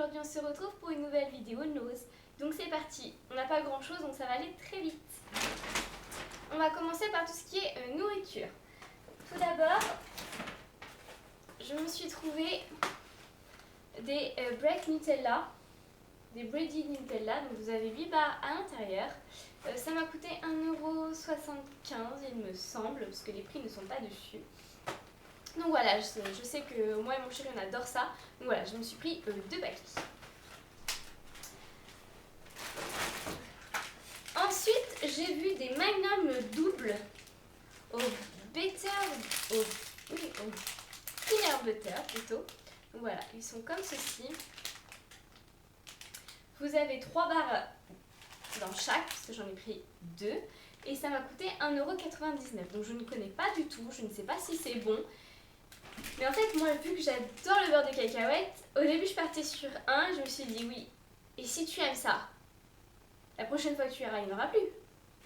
aujourd'hui on se retrouve pour une nouvelle vidéo Nose. Donc c'est parti, on n'a pas grand chose donc ça va aller très vite. On va commencer par tout ce qui est nourriture. Tout d'abord, je me suis trouvé des break Nutella, des breaded Nutella, donc vous avez 8 barres à l'intérieur. Ça m'a coûté 1,75 € il me semble, parce que les prix ne sont pas dessus. Donc voilà, je sais que moi et mon chéri on adore ça. Donc voilà, je me suis pris 2 paquets. Ensuite, j'ai vu des Magnum doubles au peanut butter plutôt. Donc voilà, ils sont comme ceci. Vous avez 3 barres dans chaque, parce que j'en ai pris 2. Et ça m'a coûté 1,99 €. Donc je ne connais pas du tout, je ne sais pas si c'est bon. Mais en fait, moi, vu que j'adore le beurre de cacahuète, au début je partais sur un, je me suis dit oui. Et si tu aimes ça, la prochaine fois que tu iras, il n'y en aura plus.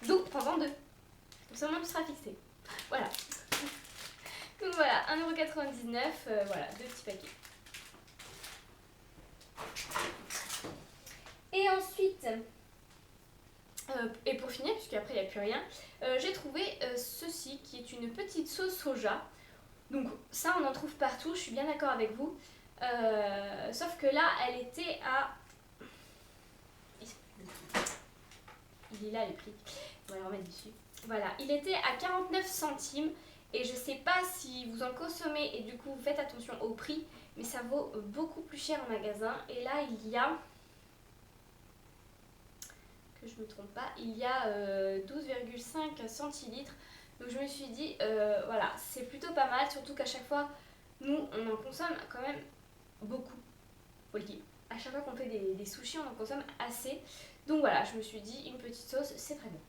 Donc prends-en 2. Comme ça, au moins tu seras fixé. Voilà. Donc voilà, 1,99 €, voilà, 2 petits paquets. Et ensuite, et pour finir, puisqu'après il n'y a plus rien, j'ai trouvé ceci qui est une petite sauce soja. Donc ça on en trouve partout, je suis bien d'accord avec vous. Sauf que là elle était à... Il est là le prix, on va le remettre dessus. Voilà, il était à 49 centimes. Et je sais pas si vous en consommez et du coup vous faites attention au prix. Mais ça vaut beaucoup plus cher en magasin. Et là il y a... Que je me trompe pas, il y a 12,5 centilitres. Donc je me suis dit, voilà, c'est plutôt pas mal, surtout qu'à chaque fois, nous, on en consomme quand même beaucoup, faut le dire. À chaque fois qu'on fait des sushis, on en consomme assez. Donc voilà, je me suis dit, une petite sauce, c'est très bon.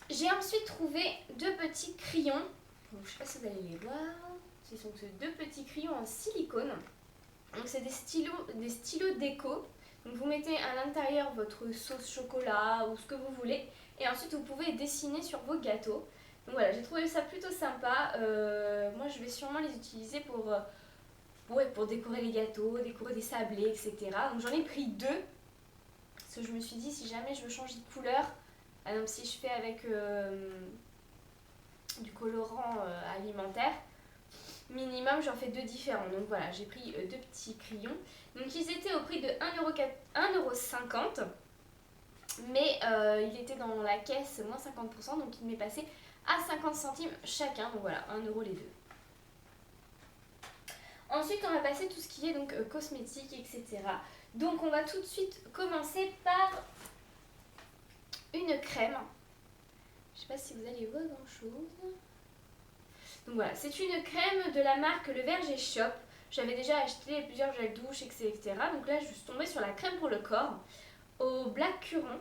J'ai ensuite trouvé 2 petits crayons. Donc, je sais pas si vous allez les voir. Ce sont 2 petits crayons en silicone. Donc c'est des stylos déco. Donc vous mettez à l'intérieur votre sauce chocolat ou ce que vous voulez. Et ensuite vous pouvez dessiner sur vos gâteaux. Donc voilà, j'ai trouvé ça plutôt sympa. Moi je vais sûrement les utiliser pour décorer les gâteaux, décorer des sablés, etc. Donc j'en ai pris 2. Parce que je me suis dit si jamais je veux changer de couleur. Par exemple si je fais avec du colorant alimentaire. Minimum j'en fais 2 différents, donc voilà j'ai pris 2 petits crayons. Donc ils étaient au prix de 1,50 €, mais il était dans la caisse moins 50%, donc il m'est passé à 50 centimes chacun, donc voilà 1 € les 2. Ensuite on va passer tout ce qui est donc cosmétique, etc. Donc on va tout de suite commencer par une crème. Je sais pas si vous allez voir grand chose. Donc voilà, c'est une crème de la marque Le Verger Shop. J'avais déjà acheté plusieurs gels douche, etc. Donc là, je suis tombée sur la crème pour le corps au Black Currant.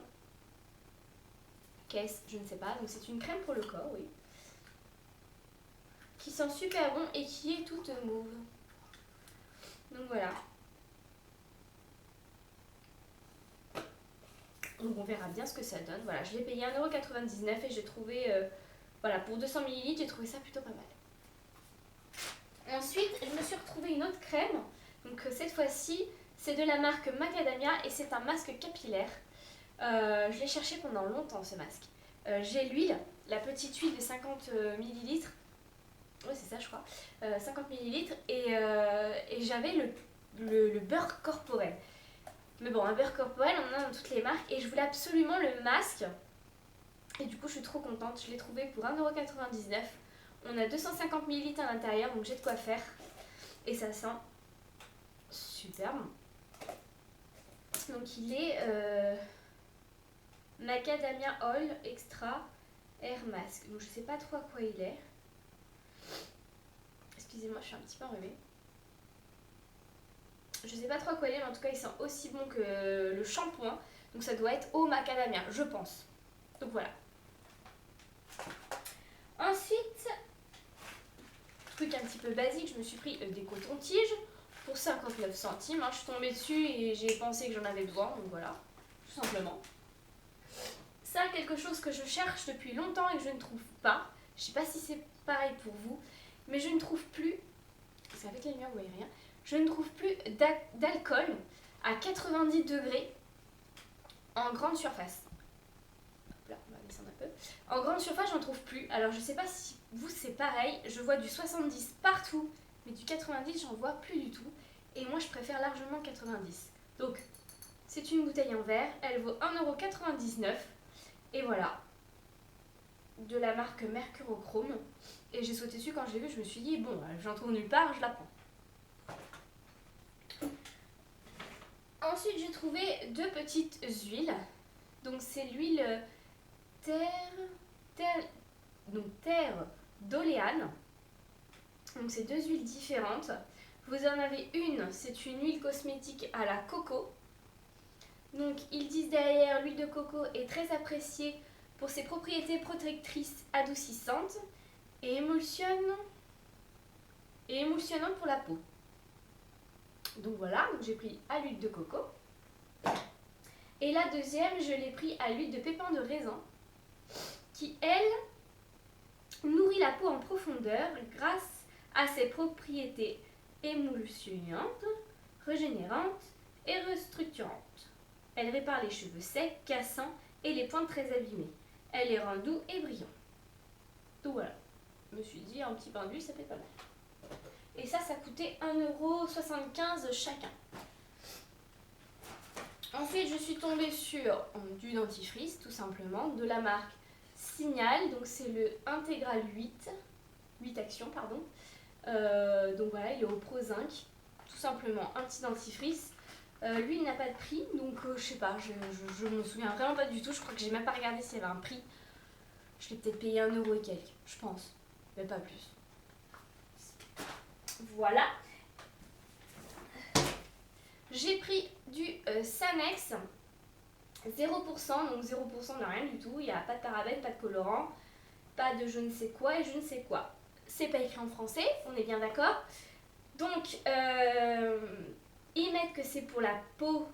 Qu'est-ce? Je ne sais pas. Donc c'est une crème pour le corps, oui. Qui sent super bon et qui est toute mauve. Donc voilà. Donc on verra bien ce que ça donne. Voilà, je l'ai payé 1,99 € et j'ai trouvé... voilà, pour 200 ml, j'ai trouvé ça plutôt pas mal. Ensuite, je me suis retrouvée une autre crème. Donc cette fois-ci, c'est de la marque Macadamia et c'est un masque capillaire. Je l'ai cherché pendant longtemps ce masque. J'ai l'huile, la petite huile de 50 ml. Oui, c'est ça, je crois. 50 ml et j'avais le beurre corporel. Mais bon, un beurre corporel, on en a dans toutes les marques et je voulais absolument le masque. Et du coup, je suis trop contente. Je l'ai trouvé pour 1,99 €. On a 250 ml à l'intérieur, donc j'ai de quoi faire. Et ça sent super bon. Donc il est Macadamia Oil Extra Air Mask. Donc je sais pas trop à quoi il est. Excusez-moi, je suis un petit peu enrhumée. Je sais pas trop à quoi il est, mais en tout cas il sent aussi bon que le shampoing. Donc ça doit être au macadamia, je pense. Donc voilà. Ensuite, truc un petit peu basique, je me suis pris des cotons-tiges pour 59 centimes. Je suis tombée dessus et j'ai pensé que j'en avais besoin, donc voilà, tout simplement. Ça, quelque chose que je cherche depuis longtemps et que je ne trouve pas. Je sais pas si c'est pareil pour vous, mais je ne trouve plus, parce qu'avec la lumière vous voyez rien, je ne trouve plus d'alcool à 90 degrés en grande surface. Hop là, on va descendre un peu. En grande surface, j'en trouve plus. Alors je sais pas si vous c'est pareil, je vois du 70 partout, mais du 90 j'en vois plus du tout. Et moi je préfère largement 90. Donc c'est une bouteille en verre, elle vaut 1,99 €. Et voilà, de la marque Mercurochrome. Et j'ai sauté dessus quand je l'ai vue, je me suis dit, bon, j'en trouve nulle part, je la prends. Ensuite, j'ai trouvé 2 petites huiles. Donc, c'est l'huile terre d'oléane. Donc, c'est 2 huiles différentes. Vous en avez une, c'est une huile cosmétique à la coco. Donc, ils disent derrière, l'huile de coco est très appréciée pour ses propriétés protectrices adoucissantes et émulsionnantes pour la peau. Donc voilà, donc j'ai pris à l'huile de coco. Et la deuxième, je l'ai pris à l'huile de pépin de raisin, qui, elle, nourrit la peau en profondeur grâce à ses propriétés émulsionnantes, régénérantes et restructurantes. Elle répare les cheveux secs, cassants et les pointes très abîmées. Elle les rend doux et brillants. Donc voilà, je me suis dit, un petit bain d'huile, ça fait pas mal. Et ça coûtait 1,75 € chacun. Ensuite, je suis tombée sur du dentifrice, tout simplement, de la marque Signal. Donc, c'est le Intégral 8 actions, pardon. Donc voilà, il est au Pro Zinc. Tout simplement, un petit dentifrice. Lui, il n'a pas de prix, donc je sais pas, je me souviens vraiment pas du tout. Je crois que j'ai même pas regardé s'il y avait un prix. Je l'ai peut-être payé 1 € et quelques, je pense, mais pas plus. Voilà. J'ai pris du Sanex 0%, donc 0% de rien du tout. Il n'y a pas de parabènes, pas de colorant, pas de je ne sais quoi et je ne sais quoi. C'est pas écrit en français, on est bien d'accord. Donc, ils mettent que c'est pour la peau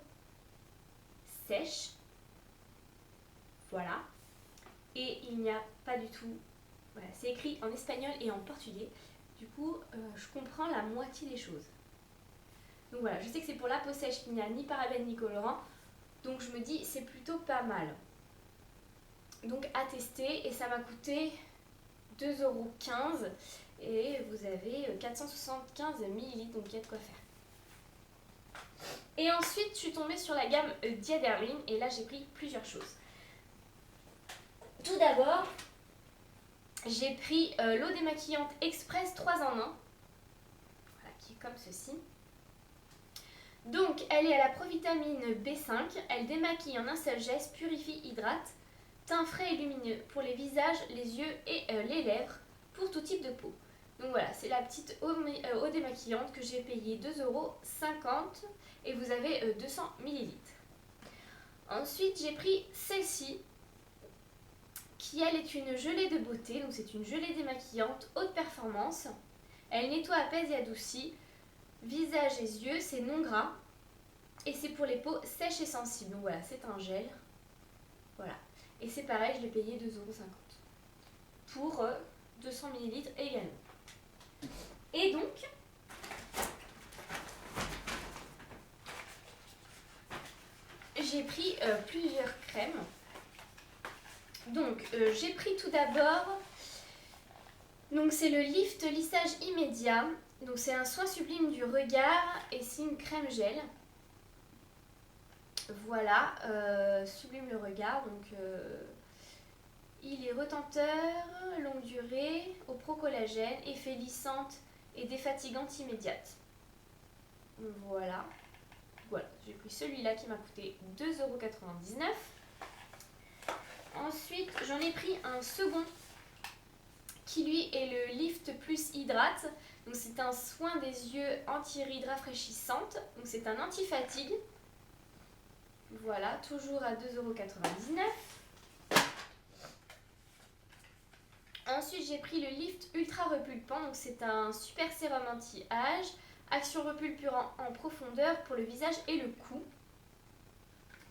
sèche. Voilà. Et il n'y a pas du tout... Voilà, c'est écrit en espagnol et en portugais. Du coup, je comprends la moitié des choses. Donc voilà, je sais que c'est pour la peau sèche qu'il n'y a ni parabènes ni colorant. Donc je me dis, c'est plutôt pas mal. Donc à tester, et ça m'a coûté 2,15 €. Et vous avez 475 ml, donc il y a de quoi faire. Et ensuite, je suis tombée sur la gamme Diadermine, et là j'ai pris plusieurs choses. Tout d'abord, j'ai pris l'eau démaquillante express 3 en 1. Voilà, qui est comme ceci. Donc, elle est à la provitamine B5, elle démaquille en un seul geste, purifie, hydrate, teint frais et lumineux pour les visages, les yeux et les lèvres, pour tout type de peau. Donc voilà, c'est la petite eau démaquillante que j'ai payée 2,50 € et vous avez 200 ml. Ensuite, j'ai pris celle-ci, qui elle est une gelée de beauté, donc c'est une gelée démaquillante haute performance. Elle nettoie, apaise et adoucit visage et yeux, c'est non gras et c'est pour les peaux sèches et sensibles. Donc voilà, c'est un gel. Voilà. Et c'est pareil, je l'ai payé 2,50 € pour 200 ml également. Et donc, j'ai pris plusieurs crèmes. Donc, j'ai pris tout d'abord, donc c'est le Lift Lissage Immédiat. Donc c'est un soin sublime du regard et c'est une crème gel. Voilà, sublime le regard. Donc il est retenteur, longue durée, au pro-collagène, effet lissante et défatigante immédiate. Voilà. Voilà, j'ai pris celui-là qui m'a coûté 2,99 €. Ensuite, j'en ai pris un second qui lui est le Lift Plus Hydrate. Donc c'est un soin des yeux anti-rides rafraîchissante. Donc c'est un anti-fatigue. Voilà, toujours à 2,99 €. Ensuite, j'ai pris le Lift Ultra Repulpant. Donc c'est un super sérum anti-âge, action repulpurant en profondeur pour le visage et le cou.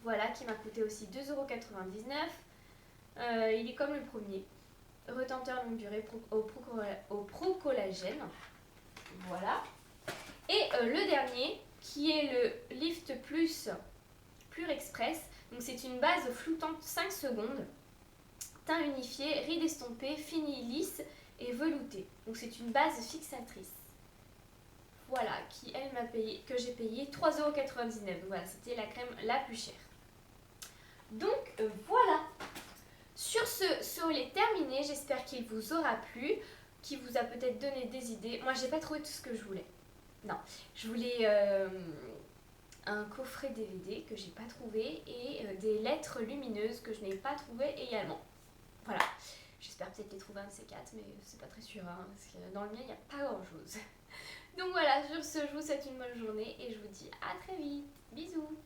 Voilà, qui m'a coûté aussi 2,99 €. Il est comme le premier. retenteur longue durée au pro-collagène. Voilà. Et le dernier, qui est le Lift Plus Pure Express. Donc c'est une base flottante 5 secondes. Teint unifié, rides estompées, fini lisse et velouté. Donc c'est une base fixatrice. Voilà, qui elle m'a payé, que j'ai payé 3,99 €. Voilà, c'était la crème la plus chère. Donc voilà. Sur ce haul est terminé. J'espère qu'il vous aura plu, qu'il vous a peut-être donné des idées. Moi, j'ai pas trouvé tout ce que je voulais. Non, je voulais un coffret DVD que j'ai pas trouvé et des lettres lumineuses que je n'ai pas trouvé également. Voilà. J'espère peut-être les trouver un de ces quatre, mais c'est pas très sûr, hein, parce que dans le mien, il n'y a pas grand-chose. Donc voilà, sur ce, je vous souhaite une bonne journée et je vous dis à très vite. Bisous!